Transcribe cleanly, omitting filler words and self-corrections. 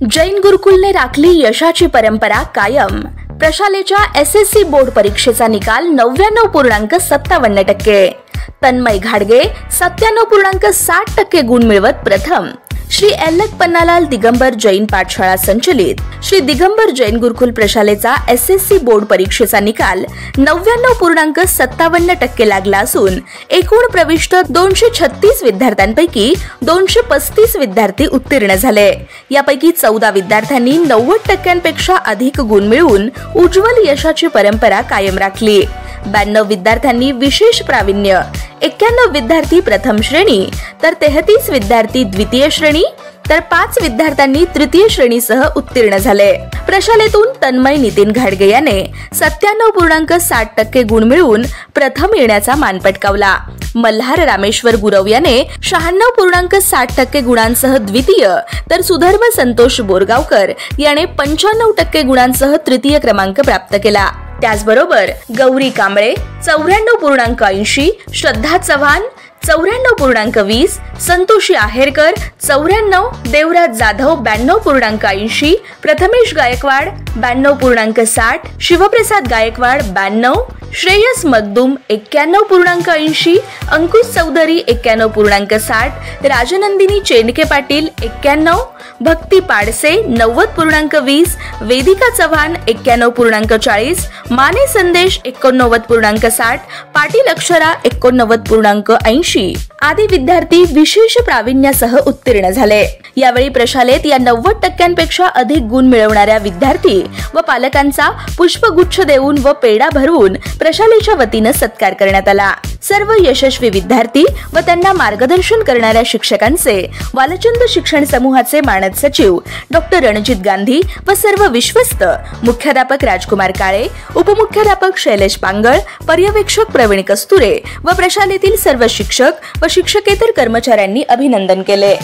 जैन गुरुकुलने राखली यशाची परंपरा कायम। प्रशालेच्या एसएससी बोर्ड परीक्षेचा निकाल 99.57%। तन्मय घाडगे 97.60% गुण मिळवत प्रथम। श्री एल्लक पन्नालाल दिगंबर जैन पाठशाळा संचलित श्री दिगंबर जैन गुरुकुल प्रशालेचा एसएससी बोर्ड परीक्षेचा निकाल 99.57% लागला असून एकूण प्रविष्ट 236 विद्यार्थ्यांपैकी 235 विद्यार्थी उत्तीर्ण झाले। यापैकी 14 विद्यार्थ्यांनी 90%पेक्षा अधिक गुण मिळवून उज्ज्वल यशाची परंपरा कायम राखली। 92 विद्यार्थ्यांनी विशेष प्रावीण्य, 91 विद्यार्थी प्रथम श्रेणी तर 33 विद्यार्थी द्वितीय श्रेणी तर 5 विद्यार्थ्यांनी तृतीय श्रेणीसह उत्तीर्ण झाले। प्रशालेतून तन्मय नितीन घाडगे याने 97.60% गुण मिळवून प्रथम येण्याचा मान पटकावला। मल्हार रामेश्वर गुरव याने 96.60% गुणांसह द्वितीय तर सुधर्म संतोष बोरगावकर याने 95% गुणांसह तृतीय क्रमांक प्राप्त केला। त्याचबरोबर गौरी कांबळे 94.80, श्रद्धा चव्हाण 94.20, संतोषी आहेरकर 94, देवराज जाधव 92.80, प्रथमेश गायकवाड 92.60, शिवप्रसाद गायकवाड 92, श्रेयस मगदुम 91.80, अंकुश चौधरी 91.60, राजनंदिनी चेंडके पाटील 91, भक्ती पाडसे 90.20, वेदिका चव्हाण 91.40, माने संदेश 89.60, पाटील अक्षरा 89.80 आदी विद्यार्थी विशेष प्रावीण्यासह उत्तीर्ण झाले। यावेळी प्रशालेत या 90%पेक्षा अधिक गुण मिळवणाऱ्या विद्यार्थी व पालकांचा पुष्पगुच्छ देऊन व पेढा भरवून प्रशालेच्या वतीने सत्कार करण्यात आला। सर्व यशस्वी विद्यार्थी व त्यांना मार्गदर्शन करणाऱ्या शिक्षकांचे वालचंद शिक्षण समूहाचे मानद सचिव डॉक्टर रणजित गांधी व सर्व विश्वस्त मुख्याध्यापक राजकुमार काळे, उपमुख्याध्यापक शैलेश पांगळ, पर्यवेक्षक प्रवीण कस्तुरे व प्रशालेतील सर्व शिक्षक व शिक्षकेतर कर्मचाऱ्यांनी अभिनंदन केले।